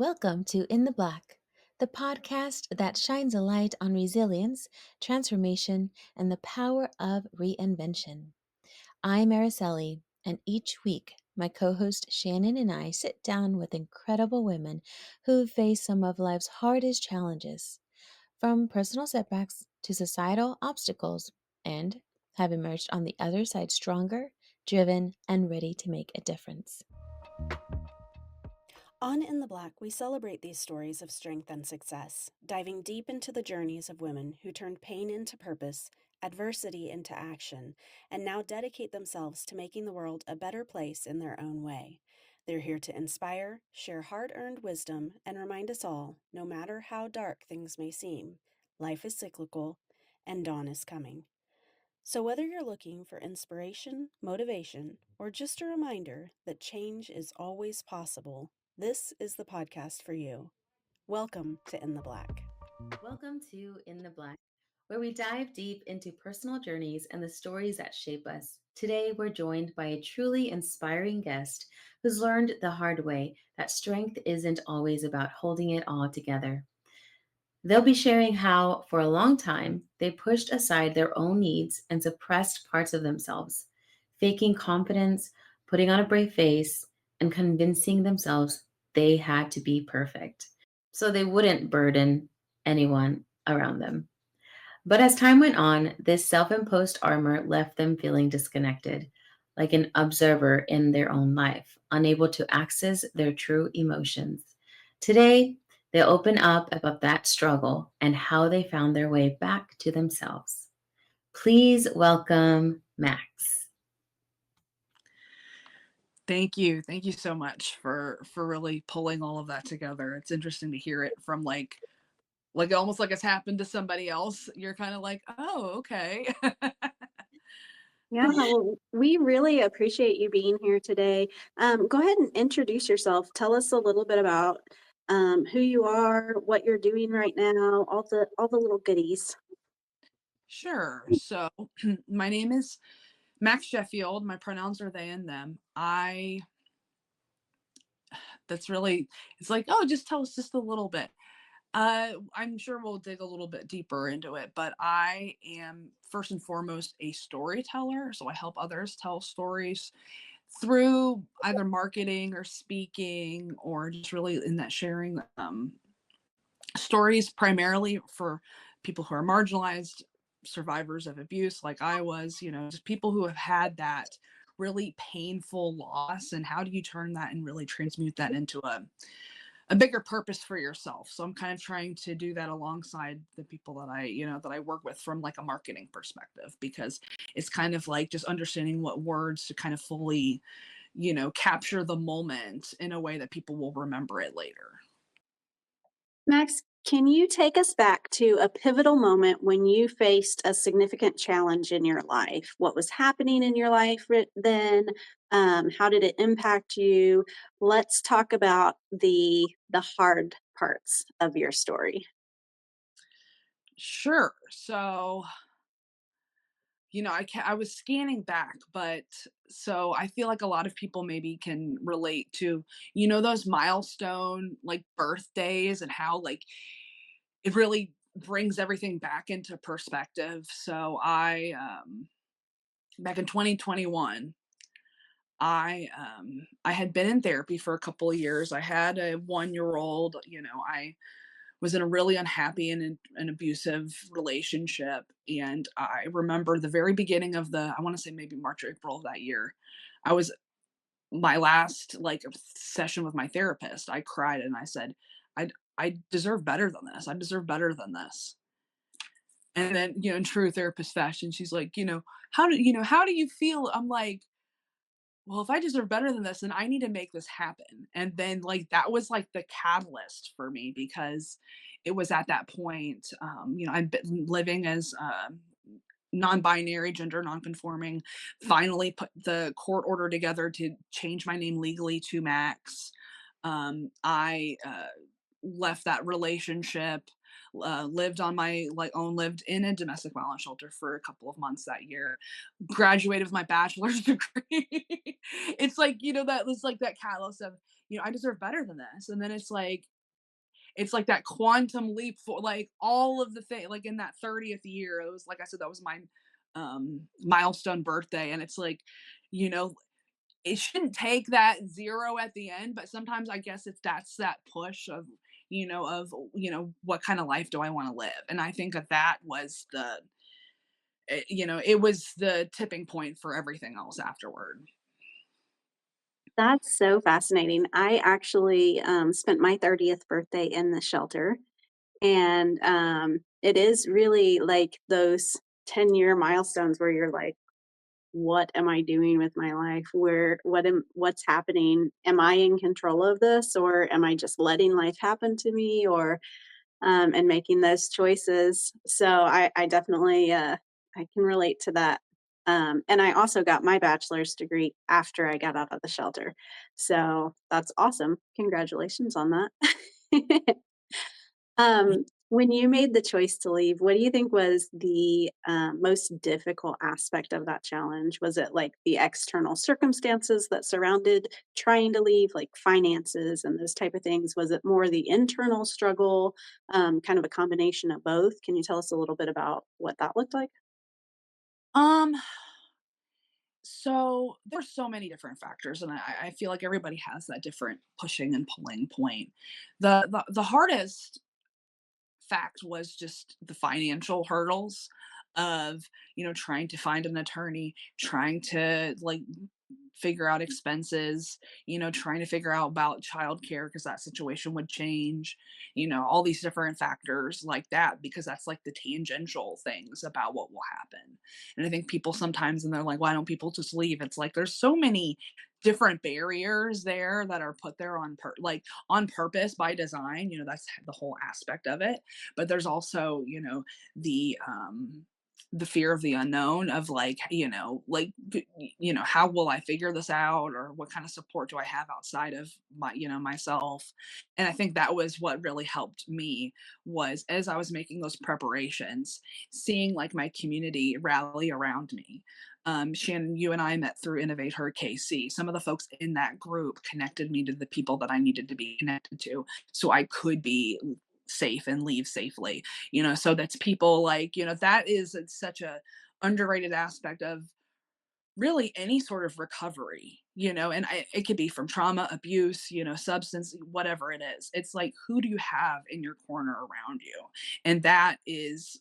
Welcome to In the Black, the podcast that shines a light on resilience, transformation, and the power of reinvention. I'm Araceli, and each week, my co host Shannon and I sit down with incredible women who face some of life's hardest challenges, from personal setbacks to societal obstacles, and have emerged on the other side stronger, driven, and ready to make a difference. On In the Black, we celebrate these stories of strength and success, diving deep into the journeys of women who turned pain into purpose, adversity into action, and now dedicate themselves to making the world a better place in their own way. They're here to inspire, share hard earned wisdom, and remind us all no matter how dark things may seem, life is cyclical and dawn is coming. So, whether you're looking for inspiration, motivation, or just a reminder that change is always possible, this is the podcast for you. Welcome to In the Black. Welcome to In the Black, where we dive deep into personal journeys and the stories that shape us. Today, we're joined by a truly inspiring guest who's learned the hard way that strength isn't always about holding it all together. They'll be sharing how, for a long time, they pushed aside their own needs and suppressed parts of themselves, faking confidence, putting on a brave face, and convincing themselves they had to be perfect so they wouldn't burden anyone around them. But as time went on, this self imposed armor left them feeling disconnected, like an observer in their own life, unable to access their true emotions. Today, they open up about that struggle and how they found their way back to themselves. Please welcome Max. Thank you. Thank you so much for really pulling all of that together. It's interesting to hear it from like almost like it's happened to somebody else. You're kind of like, "Oh, okay." Yeah, well, we really appreciate you being here today. Go ahead and introduce yourself. Tell us a little bit about who you are, what you're doing right now, all the little goodies. Sure. So, my name is Max Sheffield. My pronouns are they and them. I That's really it's like, "Oh, just tell us just a little bit." I'm sure we'll dig a little bit deeper into it, but I am first and foremost a storyteller. So I help others tell stories through either marketing or speaking or just really in that sharing stories primarily for people who are marginalized, survivors of abuse like I was, just people who have had that really painful loss, and how do you turn that and really transmute that into a bigger purpose for yourself. So I'm kind of trying to do that alongside the people that I work with from like a marketing perspective, because it's kind of like just understanding what words to kind of fully, capture the moment in a way that people will remember it later. Max, can you take us back to a pivotal moment when you faced a significant challenge in your life? What was happening in your life then? How did it impact you? Let's talk about the hard parts of your story. Sure. So, I was scanning back, but so I feel like a lot of people maybe can relate to, those milestone like birthdays and how like it really brings everything back into perspective. So back in 2021, I had been in therapy for a couple of years. I had a 1-year old. I was in a really unhappy and an abusive relationship, and I remember the very beginning of I want to say maybe March or April of that year. I was my last like session with my therapist. I cried and I said, I deserve better than this. I deserve better than this. And then, in true therapist fashion, she's like, how do you feel? I'm like, well, if I deserve better than this, then I need to make this happen. And then like that was like the catalyst for me, because it was at that point, I've been living as non-binary, gender non-conforming, finally put the court order together to change my name legally to Max. I left that relationship, lived on my like own lived in a domestic violence shelter for a couple of months that year, graduated with my bachelor's degree. It's like, that was like that catalyst of, I deserve better than this. And then it's like that quantum leap for like all of the thing like in that 30th year. It was like I said, that was my milestone birthday. And it's like, you know, it shouldn't take that zero at the end, but sometimes I guess that's that push of, what kind of life do I want to live? And I think that was it was the tipping point for everything else afterward. That's so fascinating. I actually spent my 30th birthday in the shelter, and it is really like those 10-year milestones where you're like, what am I doing with my life? What's happening? Am I in control of this, or am I just letting life happen to me, or and making those choices? So I definitely I can relate to that. And I also got my bachelor's degree after I got out of the shelter. So that's awesome. Congratulations on that. When you made the choice to leave, what do you think was the most difficult aspect of that challenge? Was it like the external circumstances that surrounded trying to leave, like finances and those type of things? Was it more the internal struggle, kind of a combination of both? Can you tell us a little bit about what that looked like? Um, so there's so many different factors, and I feel like everybody has that different pushing and pulling point. The hardest fact was just the financial hurdles of, trying to find an attorney, trying to like figure out expenses, trying to figure out about childcare because that situation would change, all these different factors like that, because that's like the tangential things about what will happen. And I think people sometimes, and they're like, why don't people just leave? It's like there's so many different barriers there that are put there like on purpose by design, that's the whole aspect of it. But there's also, the fear of the unknown of like, how will I figure this out, or what kind of support do I have outside of myself. And I think that was what really helped me, was as I was making those preparations, seeing like my community rally around me. Shannon, you and I met through Innovate Her KC. Some of the folks in that group connected me to the people that I needed to be connected to so I could be safe and leave safely. So that's people like, that is such a underrated aspect of really any sort of recovery, and it could be from trauma, abuse, substance, whatever it is. It's like, who do you have in your corner around you? And that is,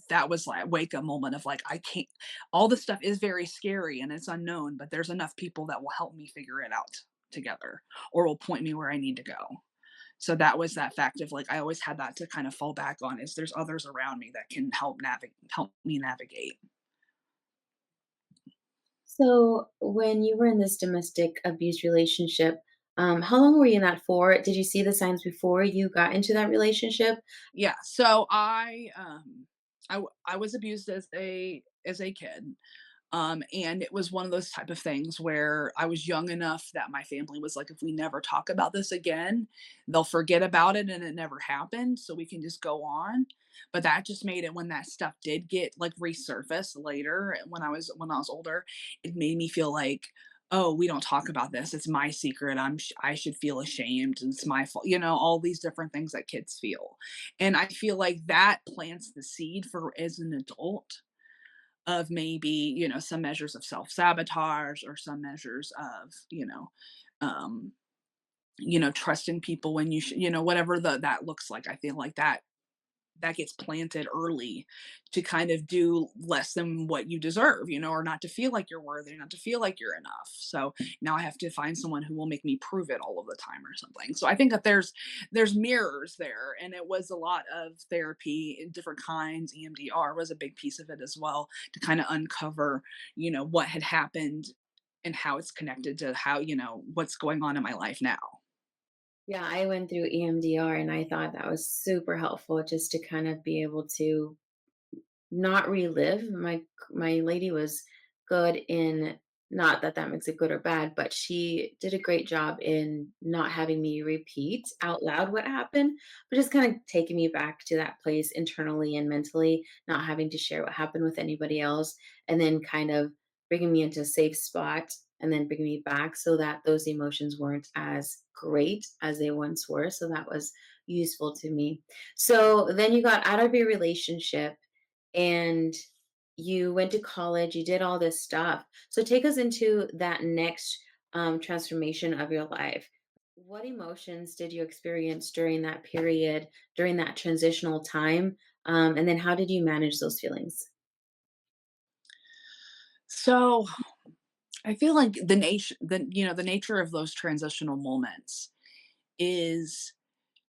that was like a wake up moment of like, I can't, all this stuff is very scary and it's unknown, but there's enough people that will help me figure it out together, or will point me where I need to go. So that was that fact of like, I always had that to kind of fall back on, is there's others around me that can help me navigate. So, when you were in this domestic abuse relationship, how long were you in that for? Did you see the signs before you got into that relationship? Yeah, so I was abused as a kid. And it was one of those type of things where I was young enough that my family was like, if we never talk about this again, they'll forget about it and it never happened. So we can just go on. But that just made it, when that stuff did get like resurfaced later, when I was older, it made me feel like, oh, we don't talk about this. It's my secret. I should feel ashamed. It's my fault. All these different things that kids feel. And I feel like that plants the seed for as an adult of maybe, some measures of self-sabotage, or some measures of, um, trusting people when whatever that looks like. I feel like that gets planted early to kind of do less than what you deserve, or not to feel like you're worthy, not to feel like you're enough. So now I have to find someone who will make me prove it all of the time or something. So I think that there's mirrors there, and it was a lot of therapy in different kinds. EMDR was a big piece of it as well, to kind of uncover, what had happened and how it's connected to how, what's going on in my life now. Yeah, I went through EMDR and I thought that was super helpful just to kind of be able to not relive. My lady was good in Not that that makes it good or bad, but she did a great job in not having me repeat out loud what happened, but just kind of taking me back to that place internally and mentally, not having to share what happened with anybody else, and then kind of bringing me into a safe spot and then bringing me back so that those emotions weren't as great as they once were. So that was useful to me. So then you got out of your relationship and you went to college, you did all this stuff. So take us into that next transformation of your life. What emotions did you experience during that period, during that transitional time? And then how did you manage those feelings? So I feel like the nature of those transitional moments is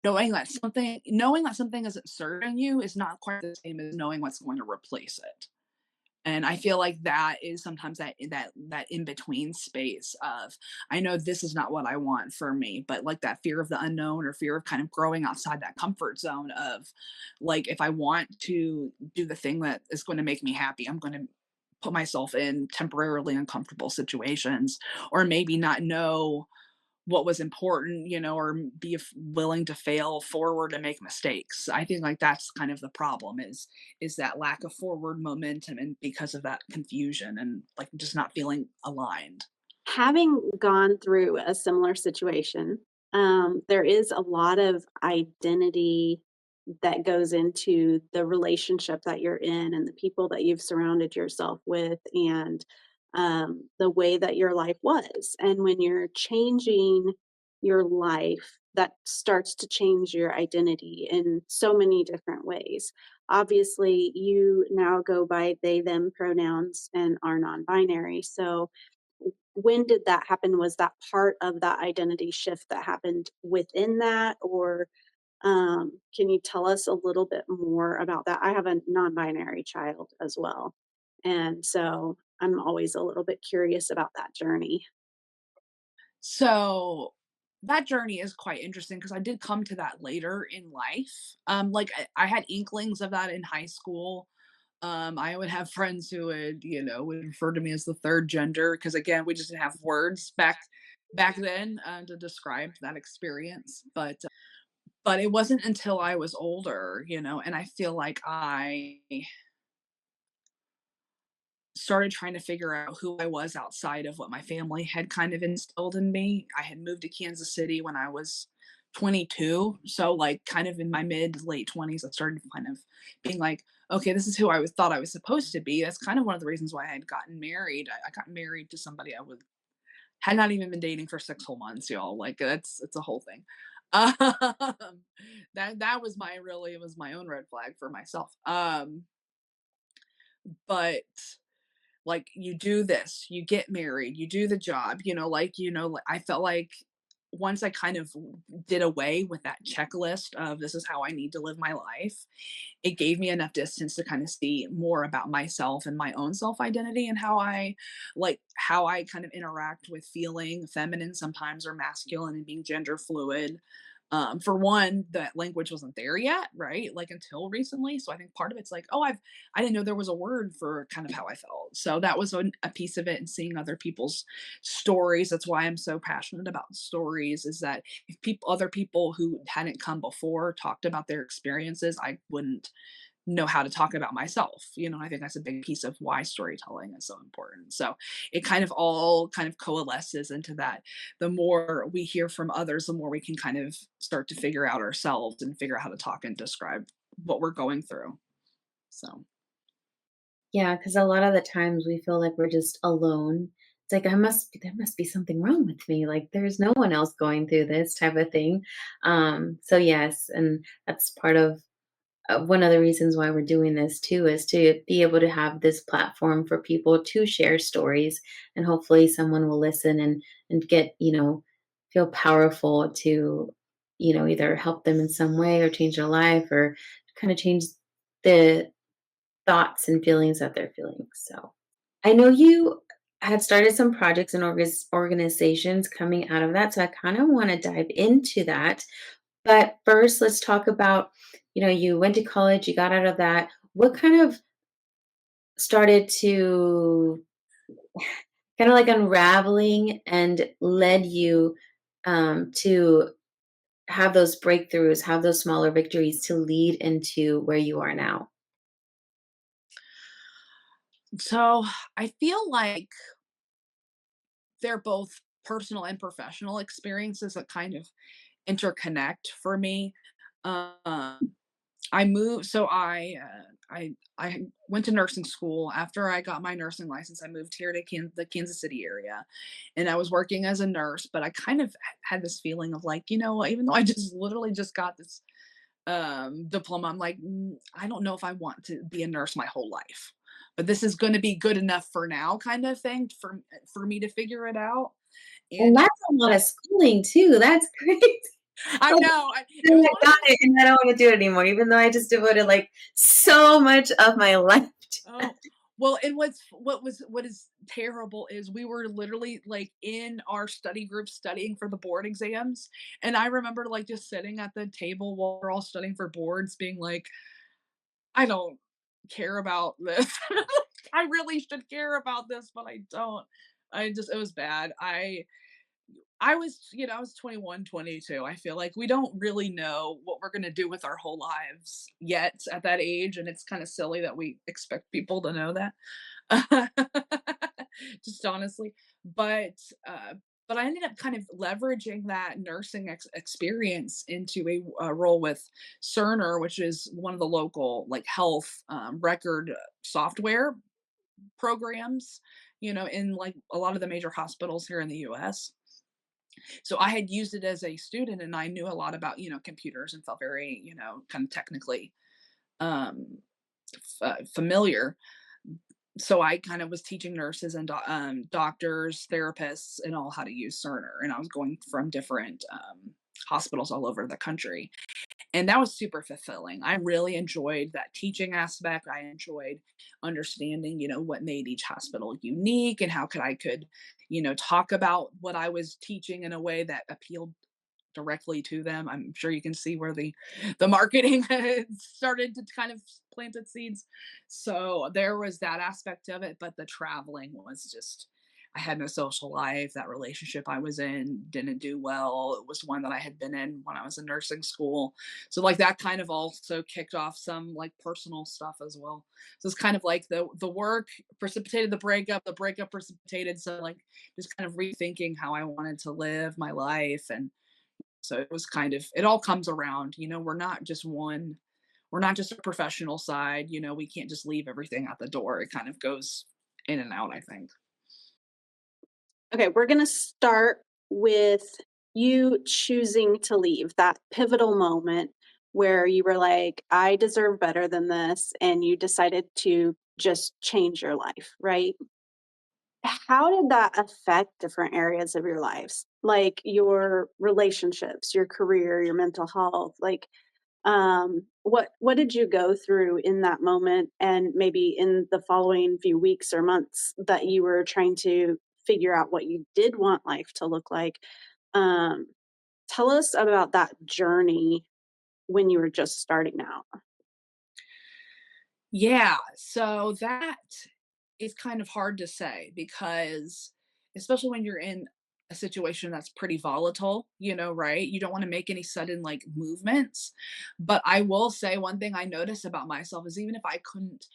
knowing that something isn't serving you is not quite the same as knowing what's going to replace it. And I feel like that is sometimes that in between space of, I know this is not what I want for me, but like that fear of the unknown or fear of kind of growing outside that comfort zone of, like, if I want to do the thing that is going to make me happy, I'm going to put myself in temporarily uncomfortable situations, or maybe not know what was important, or be willing to fail forward and make mistakes. I think like that's kind of the problem is that lack of forward momentum, and because of that confusion and like just not feeling aligned. Having gone through a similar situation, there is a lot of identity that goes into the relationship that you're in and the people that you've surrounded yourself with and the way that your life was. And when you're changing your life, that starts to change your identity in so many different ways. Obviously, you now go by they, them pronouns and are non binary. So, when did that happen? Was that part of that identity shift that happened within that? Or can you tell us a little bit more about that? I have a non binary child as well. And so I'm always a little bit curious about that journey. So that journey is quite interesting because I did come to that later in life. Like I had inklings of that in high school. I would have friends who would refer to me as the third gender because again, we just didn't have words back then to describe that experience. But it wasn't until I was older, and I feel like I started trying to figure out who I was outside of what my family had kind of instilled in me. I had moved to Kansas City when I was 22. So like kind of in my mid late 20s, I started kind of being like, okay, this is who I was thought I was supposed to be. That's kind of one of the reasons why I had gotten married. I got married to somebody I was had not even been dating for 6 whole months, y'all. Like it's a whole thing. That was my really it was my own red flag for myself. But like you do this, you get married, you do the job, like, I felt like once I kind of did away with that checklist of this is how I need to live my life, it gave me enough distance to kind of see more about myself and my own self identity and how I kind of interact with feeling feminine sometimes or masculine and being gender fluid. For one, that language wasn't there yet, right? Like until recently. So I think part of it's like, I didn't know there was a word for kind of how I felt. So that was a piece of it, and seeing other people's stories. That's why I'm so passionate about stories, is that if other people who hadn't come before talked about their experiences, I wouldn't know how to talk about myself. I think that's a big piece of why storytelling is so important. So it kind of all kind of coalesces into that. The more we hear from others, the more we can kind of start to figure out ourselves and figure out how to talk and describe what we're going through. So Yeah, because a lot of the times we feel like we're just alone. It's like there must be something wrong with me. Like there's no one else going through this type of thing. So yes, and that's part of one of the reasons why we're doing this too is to be able to have this platform for people to share stories, and hopefully someone will listen and get feel powerful to either help them in some way or change their life or kind of change the thoughts and feelings that they're feeling. So I know you had started some projects and organizations coming out of that. So I kind of want to dive into that. But first, let's talk about, you went to college, you got out of that. What kind of started to kind of like unraveling and led you to have those breakthroughs, have those smaller victories to lead into where you are now? So I feel like they're both personal and professional experiences that kind of interconnect for me. Um, I moved, so I went to nursing school. After I got my nursing license, I moved here to the Kansas City area, and I was working as a nurse. But I kind of had this feeling of like, even though I just literally just got this diploma, I'm like, I don't know if I want to be a nurse my whole life, but this is going to be good enough for now, kind of thing for me to figure it out. And And that's a lot of schooling too. That's crazy. I Like, know it "Oh, was I one of got those. it, and I don't wanna do it anymore," even though I just devoted, like, so much of my life to Oh, well, and what is terrible is we were literally, like, in our study group studying for the board exams, and I remember, like, just sitting at the table while we're all studying for boards being like, "I don't care about this. I really should care about this, but I don't." It was bad. I was, I was 21, 22. I feel like we don't really know what we're gonna do with our whole lives yet at that age, and it's kinda silly that we expect people to know that. Just honestly. But, uh, but I ended up kind of leveraging that nursing experience into a role with Cerner, which is one of the local, like, health, record software programs, in, like, a lot of the major hospitals here in the US. So I had used it as a student and I knew a lot about, computers and felt very, kind of technically um, familiar. So I kind of was teaching nurses and doctors, therapists, and all how to use Cerner. And I was going from different hospitals all over the country. And that was super fulfilling. I really enjoyed that teaching aspect. I enjoyed understanding, what made each hospital unique and how could, talk about what I was teaching in a way that appealed directly to them. I'm sure you can see where the marketing started to kind of plant its seeds. So there was that aspect of it, but the traveling was just I had no social life. That relationship I was in didn't do well. It was one that I had been in when I was in nursing school. So like that kind of also kicked off some like personal stuff as well. So it's kind of like the work precipitated the breakup precipitated so like just kind of rethinking how I wanted to live my life. And so it was kind of it all comes around, we're not just a professional side, we can't just leave everything at the door. It kind of goes in and out, I think. Okay, we're going to start with you choosing to leave, that pivotal moment where you were like, I deserve better than this. And you decided to just change your life, right? How did that affect different areas of your lives? Like your relationships, your career, your mental health? Like, what did you go through in that moment and maybe in the following few weeks or months that you were trying to figure out what you did want life to look like? Um, Tell us about that journey when you were just starting out. Yeah, so that is kind of hard to say because especially when you're in a situation that's pretty volatile, right? You don't want to make any sudden like movements. But I will say one thing I noticed about myself is even if I couldn't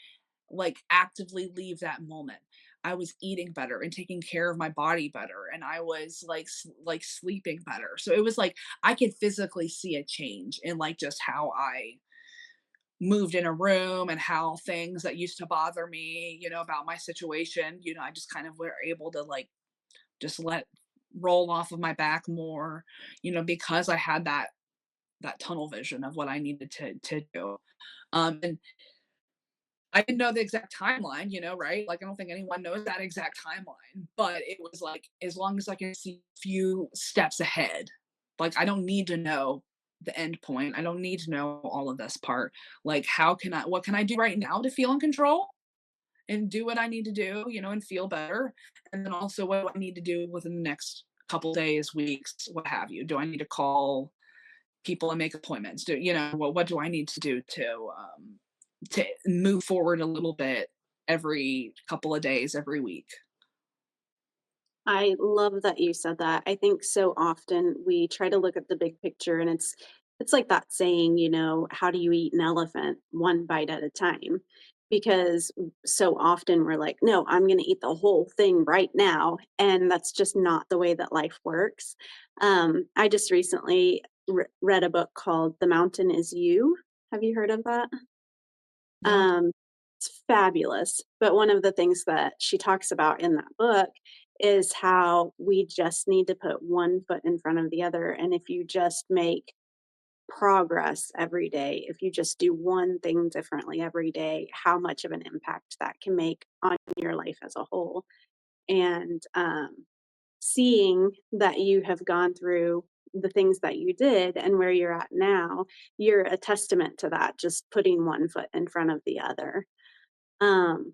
like actively leave that moment, I was eating better and taking care of my body better and I was like like sleeping better. So it was like I could physically see a change in like just how I moved in a room and how things that used to bother me, about my situation, I just kind of were able to like just let roll off of my back more, because I had that tunnel vision of what I needed to do. And I didn't know the exact timeline, right? Like I don't think anyone knows that exact timeline, but it was like as long as I can see a few steps ahead, like I don't need to know the end point. I don't need to know all of this part. Like what can I do right now to feel in control and do what I need to do, and feel better? And then also what do I need to do within the next couple days, weeks, what have you? Do I need to call people and make appointments? What do I need to do to move forward a little bit every couple of days, every week? I love that you said that. I think so often we try to look at the big picture and it's like that saying, how do you eat an elephant? One bite at a time. Because so often we're like, no, I'm going to eat the whole thing right now. And that's just not the way that life works. I just recently read a book called The Mountain Is You. Have you heard of that? No. Um, it's fabulous, but one of the things that she talks about in that book is how we just need to put one foot in front of the other, and if you just make progress every day, if you just do one thing differently every day, how much of an impact that can make on your life as a whole. And, seeing that you have gone through the things that you did and where you're at now, you're a testament to that, just putting one foot in front of the other. Um,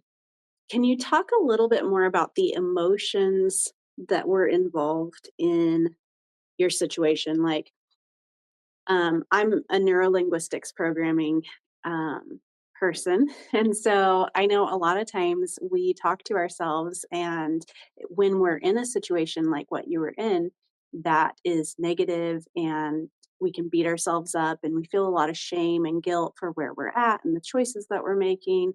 can you talk a little bit more about the emotions that were involved in your situation? Like, I'm a neurolinguistics programming person. And so I know a lot of times we talk to ourselves, and when we're in a situation like what you were in, that is negative, and we can beat ourselves up and we feel a lot of shame and guilt for where we're at and the choices that we're making.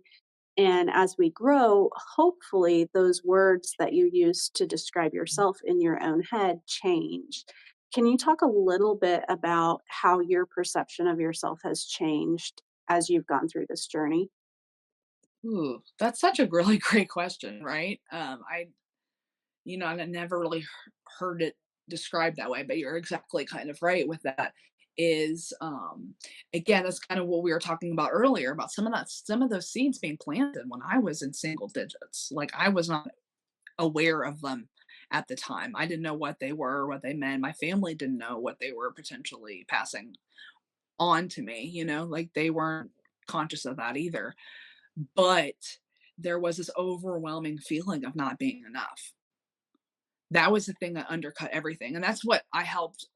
And as we grow, hopefully those words that you use to describe yourself in your own head change. Can you talk a little bit about how your perception of yourself has changed as you've gone through this journey? Ooh, that's such a really great question, right? I never really heard it described that way, but you're exactly kind of right with that. Is again, that's kind of what we were talking about earlier about some of those seeds being planted when I was in single digits. Like I was not aware of them at the time. I didn't know what they were, what they meant. My family didn't know what they were potentially passing on to me, like they weren't conscious of that either. But there was this overwhelming feeling of not being enough. That was the thing that undercut everything, and that's what I helped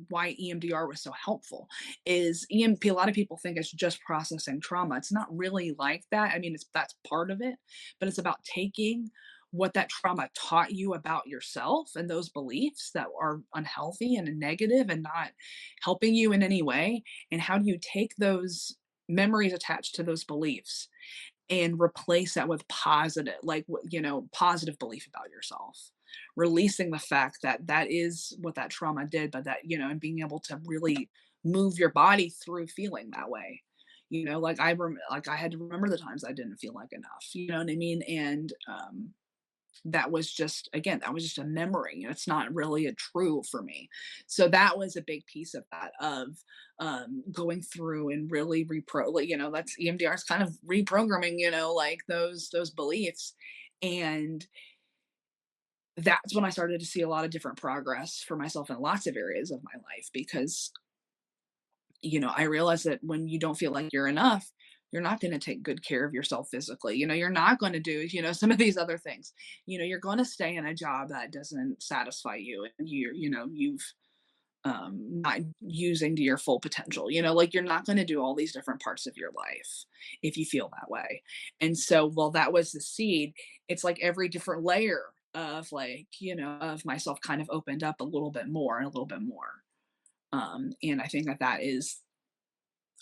why EMDR was so helpful, is EMP a lot of people think it's just processing trauma, it's not really like that, I mean, that's part of it, but it's about taking what that trauma taught you about yourself and those beliefs that are unhealthy and negative and not helping you in any way, and how do you take those memories attached to those beliefs and replace that with positive, like, positive belief about yourself. Releasing the fact that that is what that trauma did, but that, and being able to really move your body through feeling that way. Like like I had to remember the times I didn't feel like enough. You know what I mean? And that was just again that was just a memory, it's not really a true for me. So that was a big piece of that, of going through and really that's EMDR is kind of reprogramming, like those beliefs. And that's when I started to see a lot of different progress for myself in lots of areas of my life, because I realized that when you don't feel like you're enough, you're not going to take good care of yourself physically. You're not going to do, some of these other things. You're going to stay in a job that doesn't satisfy you and you've not using to your full potential. Like you're not going to do all these different parts of your life if you feel that way. And so, well, that was the seed. It's like every different layer of like, of myself kind of opened up a little bit more and a little bit more. And I think that that is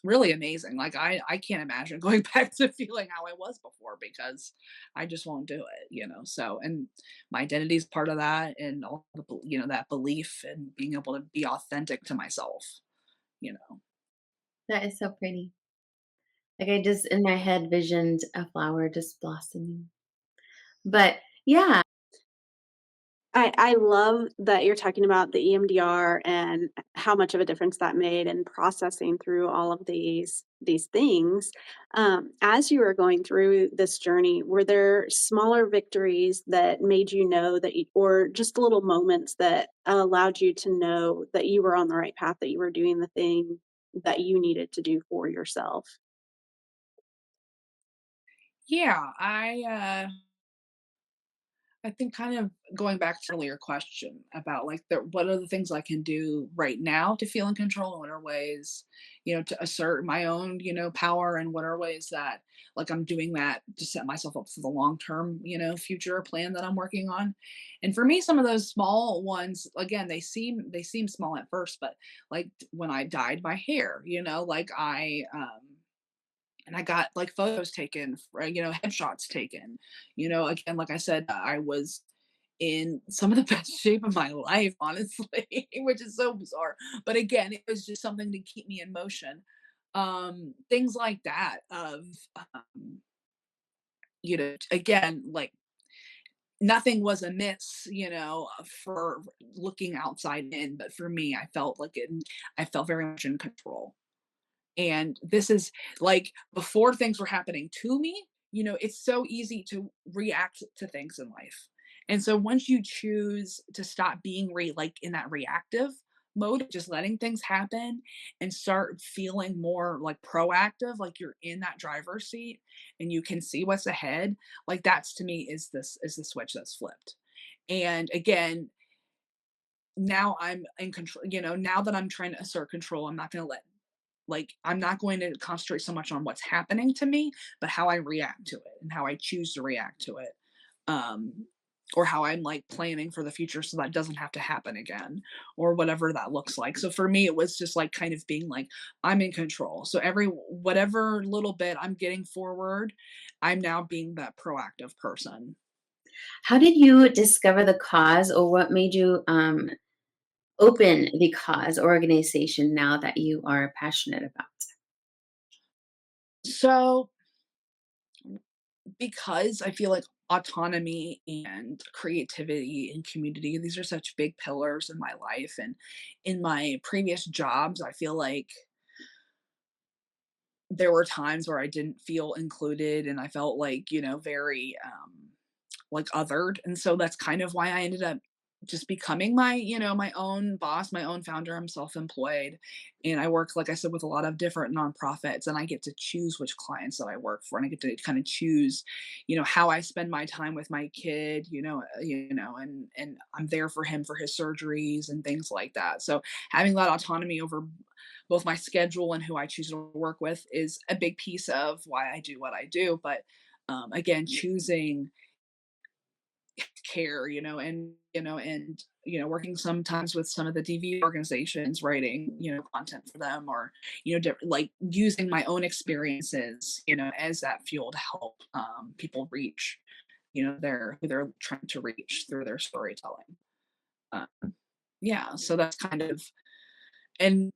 really amazing. Like I can't imagine going back to feeling how I was before because I just won't do it, So, and my identity is part of that, and all the that belief and being able to be authentic to myself, you know. That is so pretty. Like I just in my head visioned a flower just blossoming. But yeah, I love that you're talking about the EMDR and how much of a difference that made in processing through all of these things. As you were going through this journey, were there smaller victories that made you know that, or just little moments that allowed you to know that you were on the right path, that you were doing the thing that you needed to do for yourself? Yeah, I think kind of going back to earlier question about like what are the things I can do right now to feel in control, and what are ways, to assert my own, power, and what are ways that like I'm doing that to set myself up for the long term, future plan that I'm working on. And for me, some of those small ones, again, they seem small at first, but like when I dyed my hair, like I got like photos taken, headshots taken. Again, like I said, I was in some of the best shape of my life, honestly, which is so bizarre. But again, it was just something to keep me in motion. Things like that of, um, again, like nothing was amiss, for looking outside in, but for me, I felt very much in control. And this is like before things were happening to me, it's so easy to react to things in life. And so once you choose to stop being like in that reactive mode, just letting things happen and start feeling more like proactive, like you're in that driver's seat and you can see what's ahead, like that's to me is the switch that's flipped. And again, now I'm in control, now that I'm trying to assert control, I'm not going to concentrate so much on what's happening to me, but how I react to it and how I choose to react to it. Um, or how I'm like planning for the future so that doesn't have to happen again, or whatever that looks like. So for me, it was just like kind of being like, I'm in control. So whatever little bit I'm getting forward, I'm now being that proactive person. How did you discover the cause, or what made you open the cause or organization now that you are passionate about? So because I feel like autonomy and creativity and community, these are such big pillars in my life. And in my previous jobs, I feel like there were times where I didn't feel included and I felt like, very like othered. And so that's kind of why I ended up just becoming my own boss, my own founder. I'm self-employed and I work, like I said, with a lot of different nonprofits, and I get to choose which clients that I work for. And I get to kind of choose, how I spend my time with my kid, and I'm there for him for his surgeries and things like that. So having that autonomy over both my schedule and who I choose to work with is a big piece of why I do what I do. But again, choosing care, working sometimes with some of the DV organizations, writing, content for them, or, like using my own experiences, as that fuel to help people reach, who they're trying to reach through their storytelling. Uh, yeah, so that's kind of, and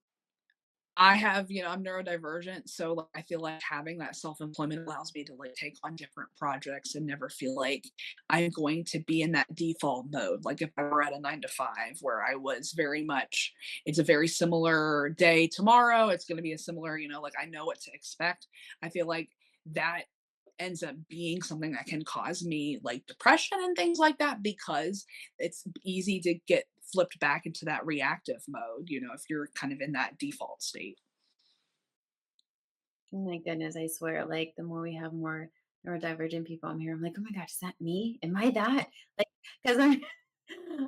I have, I'm neurodivergent, so like, I feel like having that self-employment allows me to like take on different projects and never feel like I'm going to be in that default mode. Like if I were at a 9 to 5 where I was very much, it's a very similar day tomorrow, it's going to be a similar, like I know what to expect. I feel like that ends up being something that can cause me like depression and things like that because it's easy to get flipped back into that reactive mode, if you're kind of in that default state. Oh my goodness, I swear, like the more we have more neurodivergent people I'm here, I'm like, oh my gosh, is that me? Am I that? Like, because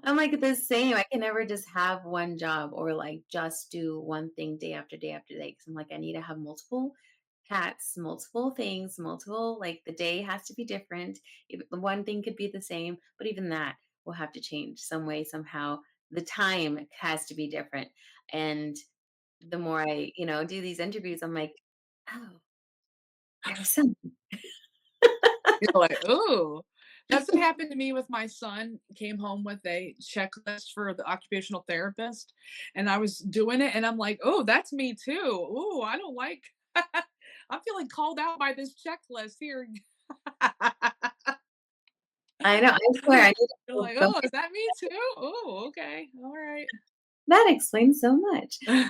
I'm like the same. I can never just have one job or like just do one thing day after day after day. Cause I'm like, I need to have multiple hats, multiple things, multiple, like the day has to be different. One thing could be the same, but even that will have to change some way, somehow. The time has to be different. And the more I, do these interviews, I'm like, oh, there's some. You're like, "Ooh." That's what happened to me with my son. Came home with a checklist for the occupational therapist, and I was doing it, and I'm like, "Oh, that's me too. Ooh, I don't like I'm feeling called out by this checklist here." I know. I swear, I need You're to like, go. "Oh, is that me too? Oh, okay. Alright." That explains so much. Uh,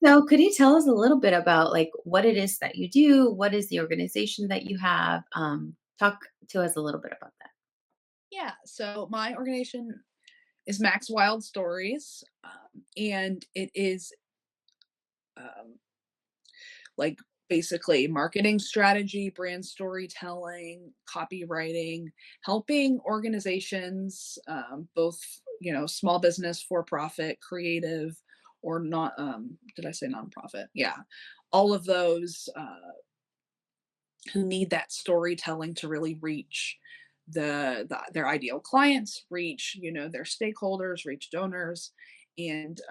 so, could you tell us a little bit about like what it is that you do? What is the organization that you have? Talk to us a little bit about that. Yeah, so my organization is Max Wild Stories, and it is, um, like basically marketing strategy, brand storytelling, copywriting, helping organizations, both, small business, for profit, creative, or not. Did I say nonprofit? Yeah. All of those who need that storytelling to really reach their ideal clients, reach, their stakeholders, reach donors, and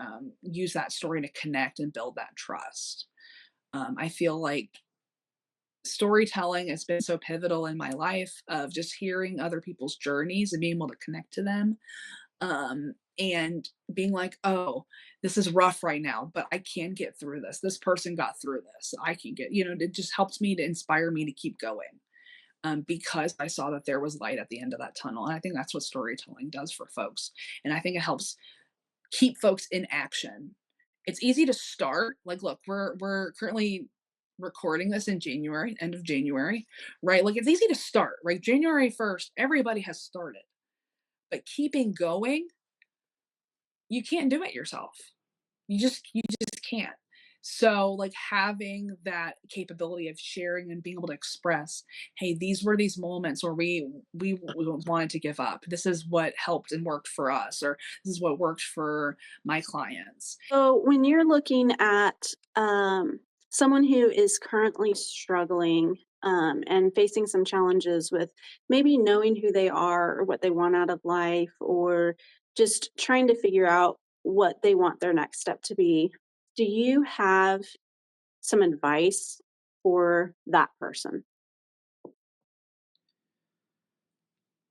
use that story to connect and build that trust. I feel like storytelling has been so pivotal in my life of just hearing other people's journeys and being able to connect to them, and being like, oh, this is rough right now, but I can get through this. This person got through this. I can get, it just helps me to inspire me to keep going, because I saw that there was light at the end of that tunnel. And I think that's what storytelling does for folks. And I think it helps keep folks in action. It's easy to start. Like, look, we're currently recording this in January, end of January, right? Like, it's easy to start, right? January 1st, everybody has started. But keeping going, you can't do it yourself. You just can't. So, like, having that capability of sharing and being able to express, hey, these were these moments where we wanted to give up. This is what helped and worked for us, or this is what worked for my clients. So, when you're looking at someone who is currently struggling and facing some challenges with maybe knowing who they are or what they want out of life, or just trying to figure out what they want their next step to be, do you have some advice for that person?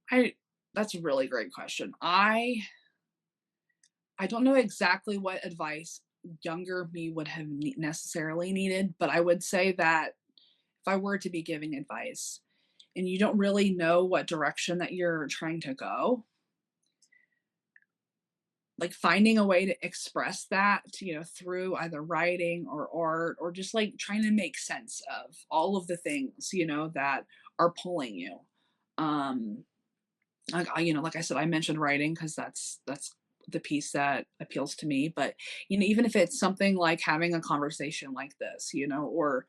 I That's a really great question. I don't know exactly what advice younger me would have necessarily needed, but I would say that if I were to be giving advice and you don't really know what direction that you're trying to go, like, finding a way to express that, through either writing or art, or just like trying to make sense of all of the things, that are pulling you. Um, like I said, I mentioned writing because that's the piece that appeals to me. But even if it's something like having a conversation like this, or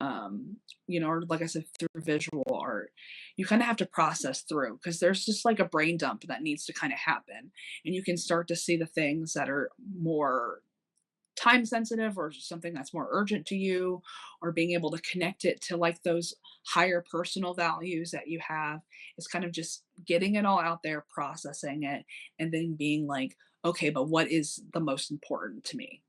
or like I said, through visual art, you kind of have to process through because there's just like a brain dump that needs to kind of happen, and you can start to see the things that are more time sensitive or something that's more urgent to you, or being able to connect it to like those higher personal values that you have. Is kind of just getting it all out there, processing it, and then being like, okay, but what is the most important to me,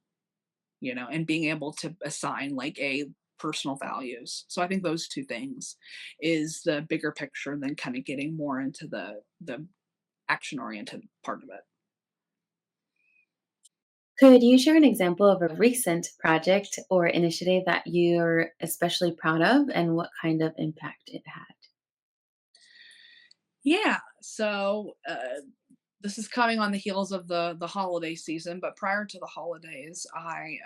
and being able to assign like a personal values. So I think those two things is the bigger picture than kind of getting more into the action oriented part of it. Could you share an example of a recent project or initiative that you're especially proud of and what kind of impact it had? Yeah. So this is coming on the heels of the holiday season, but prior to the holidays, I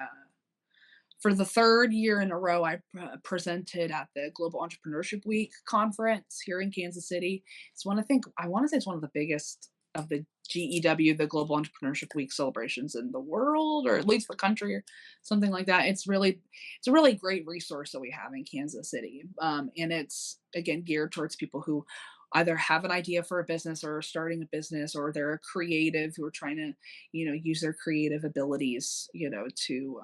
for the third year in a row, I presented at the Global Entrepreneurship Week conference here in Kansas City. I want to say it's one of the biggest of the GEW, the Global Entrepreneurship Week celebrations in the world, or at least the country, or something like that. It's a really great resource that we have in Kansas City, and it's again geared towards people who either have an idea for a business or are starting a business, or they're a creative who are trying to use their creative abilities, to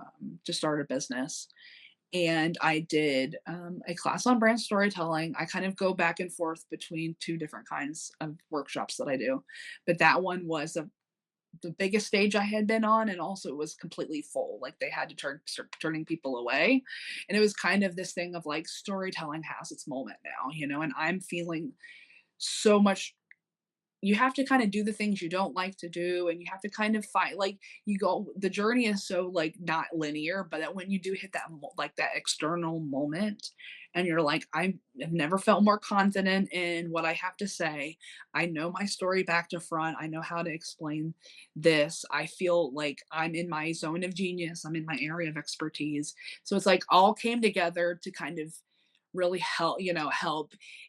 start a business. And I did a class on brand storytelling. I kind of go back and forth between two different kinds of workshops that I do, but that one was the biggest stage I had been on, and also it was completely full. Like, they had to start turning people away, and it was kind of this thing of like storytelling has its moment now, and I'm feeling so much. You have to kind of do the things you don't like to do, and you have to kind of fight, like, the journey is so like not linear, but that when you do hit like that external moment, and you're like, I've never felt more confident in what I have to say. I know my story back to front. I know how to explain this. I feel like I'm in my zone of genius. I'm in my area of expertise. So it's like all came together to kind of really help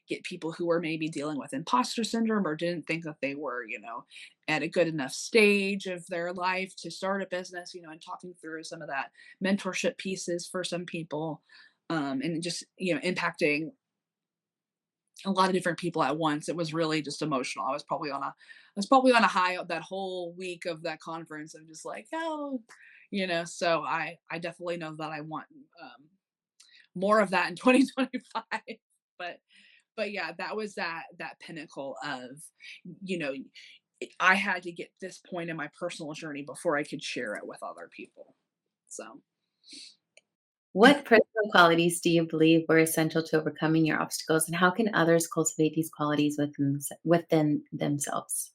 get people who were maybe dealing with imposter syndrome, or didn't think that they were, at a good enough stage of their life to start a business, and talking through some of that mentorship pieces for some people. and just, impacting a lot of different people at once. It was really just emotional. I was probably on a high that whole week of that conference. I'm just like, oh, so I definitely know that I want more of that in 2025. But yeah, that was that pinnacle of, you know, I had to get this point in my personal journey before I could share it with other people. So, What personal qualities do you believe were essential to overcoming your obstacles, and how can others cultivate these qualities within themselves?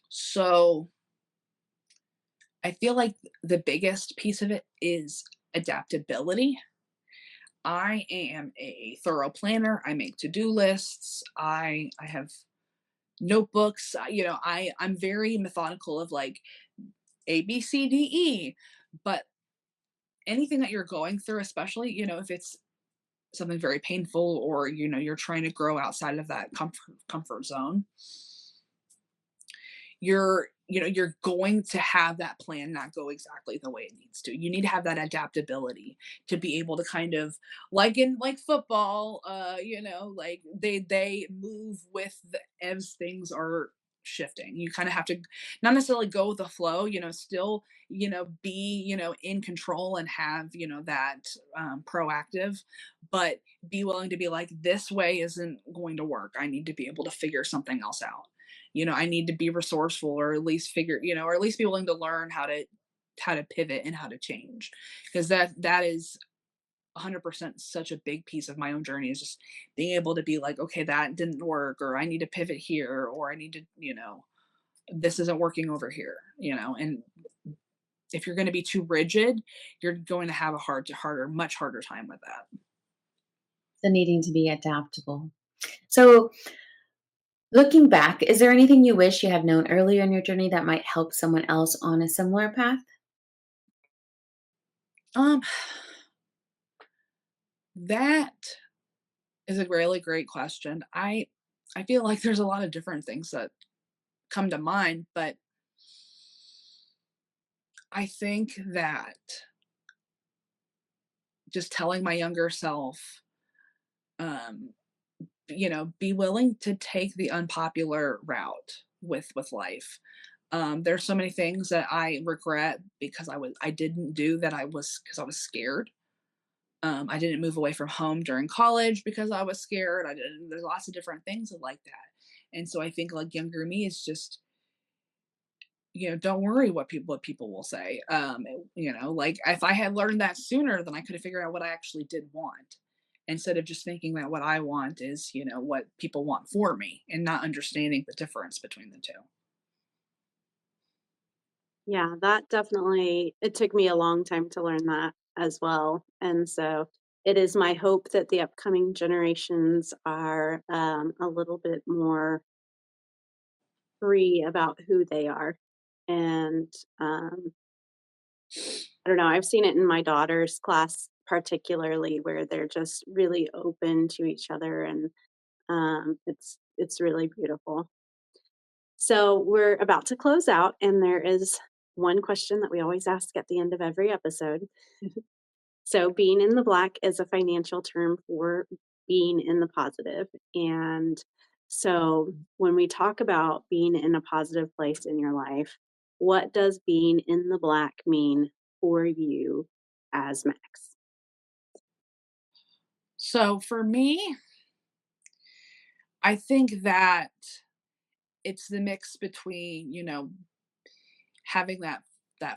so I feel like the biggest piece of it is adaptability. I am a thorough planner. I make to-do lists. I have notebooks. I'm very methodical of like A, B, C, D, E. But anything that you're going through, especially, if it's something very painful or, you're trying to grow outside of that comfort zone, you're going to have that plan not go exactly the way it needs to. You need to have that adaptability to be able to kind of, like in like football, like they move with the as things are shifting. You kind of have to not necessarily go with the flow, still, be, in control and have, that proactive, but be willing to be like, this way isn't going to work. I need to be able to figure something else out. I need to be resourceful, or at least or at least be willing to learn how to pivot and how to change. Because that is 100% such a big piece of my own journey, is just being able to be like, okay, that didn't work, or I need to pivot here, or I need to, this isn't working over here, and if you're going to be too rigid, you're going to have a much harder time with that. The needing to be adaptable. So, looking back, is there anything you wish you had known earlier in your journey that might help someone else on a similar path? Um, that is a really great question. I feel like there's a lot of different things that come to mind, but I think that just telling my younger self, um, be willing to take the unpopular route with life. There's so many things that I regret because I didn't do that. Because I was scared. I didn't move away from home during college because I was scared. I didn't. There's lots of different things like that, and so I think like younger me is just, don't worry what people will say. Like if I had learned that sooner, then I could have figured out what I actually did want, instead of just thinking that what I want is, what people want for me, and not understanding the difference between the two. Yeah, that definitely it took me a long time to learn that as well, and so it is my hope that the upcoming generations are, a little bit more free about who they are, and, I don't know, I've seen it in my daughter's class particularly where they're just really open to each other, and, it's really beautiful. So we're about to close out, and there is one question that we always ask at the end of every episode. So, being in the black is a financial term for being in the positive. And so, when we talk about being in a positive place in your life, what does being in the black mean for you as Max? So for me, I think that it's the mix between, having that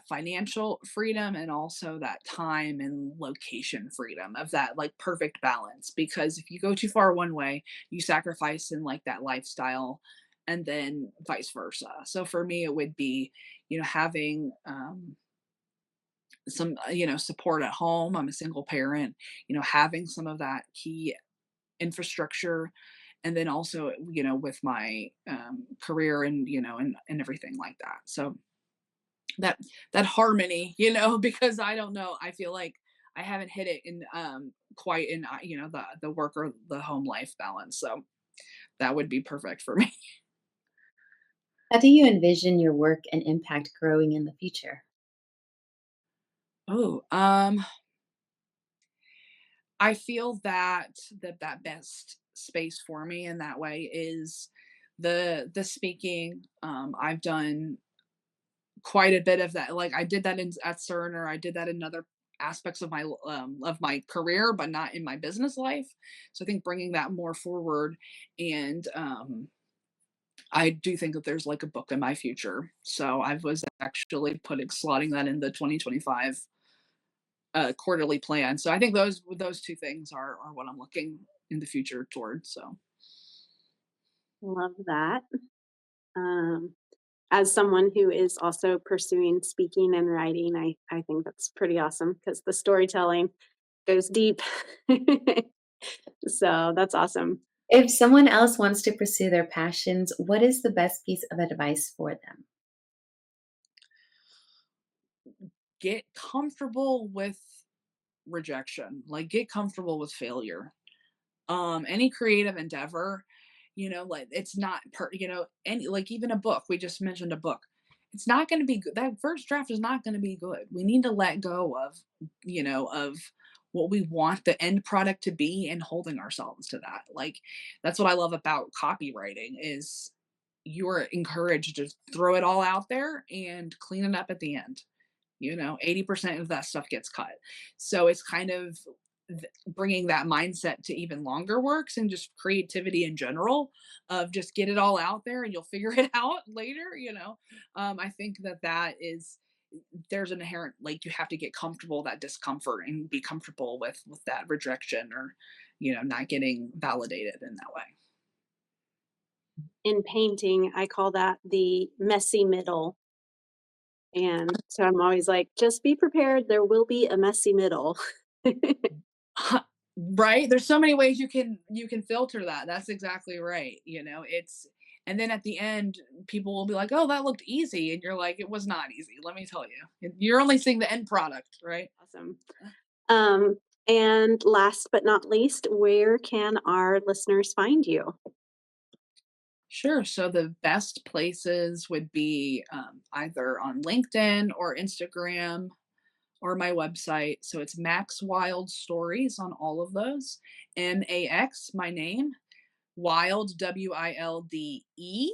financial freedom, and also that time and location freedom, of that like perfect balance. Because if you go too far one way, you sacrifice in like that lifestyle, and then vice versa. So for me it would be, having some, support at home. I'm a single parent, having some of that key infrastructure, and then also, with my career, and and everything like that. So that that harmony, because I don't know, I feel like I haven't hit it in quite in, the work or the home life balance. So that would be perfect for me. How do you envision your work and impact growing in the future? Oh, I feel that that best space for me in that way is the speaking. I've done quite a bit of that. Like I did that in at CERN, or I did that in other aspects of my career, but not in my business life. So I think bringing that more forward, and I do think that there's like a book in my future. So I was actually putting slotting that in the 2025 quarterly plan. So I think those two things are what I'm looking in the future towards. So Love that. Um, as someone who is also pursuing speaking and writing, I think that's pretty awesome because the storytelling goes deep. So that's awesome. If someone else wants to pursue their passions, what is the best piece of advice for them? get comfortable with rejection. Like get comfortable with failure. Any creative endeavor, like it's not any, like even a book, we just mentioned a book, it's not going to be good. That first draft is not going to be good. We need to let go of what we want the end product to be, and holding ourselves to that. Like that's what I love about copywriting is you're encouraged to throw it all out there and clean it up at the end. 80% of that stuff gets cut. So it's kind of bringing that mindset to even longer works, and just creativity in general, of just get it all out there and you'll figure it out later. I think that is, there's an inherent, like, you have to get comfortable that discomfort and be comfortable with that rejection, or not getting validated in that way. In painting, I call that the messy middle. And so I'm always like, just be prepared. There will be a messy middle. Right? There's so many ways you can filter that. That's exactly right. It's, and then at the end, people will be like, "Oh, that looked easy," and you're like, "It was not easy. Let me tell you. You're only seeing the end product, right?" Awesome. Um, and last but not least, where can our listeners find you? Sure. So the best places would be either on LinkedIn or Instagram or my website. So it's Max Wild Stories on all of those. MAX, my name, Wild, WILDE.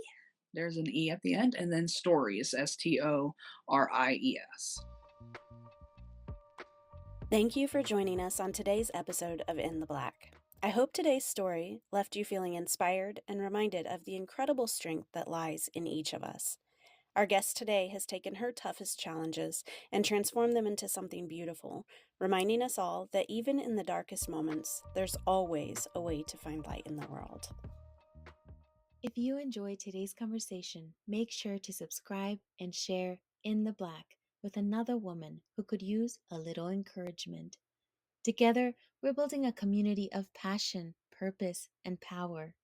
There's an E at the end, and then Stories, STORIES. Thank you for joining us on today's episode of In the Black. I hope today's story left you feeling inspired and reminded of the incredible strength that lies in each of us. Our guest today has taken her toughest challenges and transformed them into something beautiful, reminding us all that even in the darkest moments, there's always a way to find light in the world. If you enjoyed today's conversation, make sure to subscribe and share In the Black with another woman who could use a little encouragement. Together, we're building a community of passion, purpose, and power.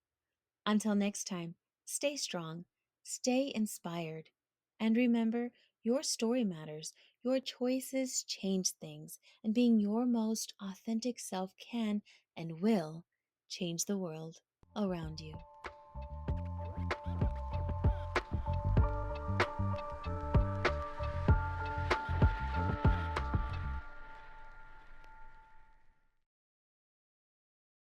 Until next time, stay strong, stay inspired, and remember, your story matters. Your choices change things, and being your most authentic self can and will change the world around you.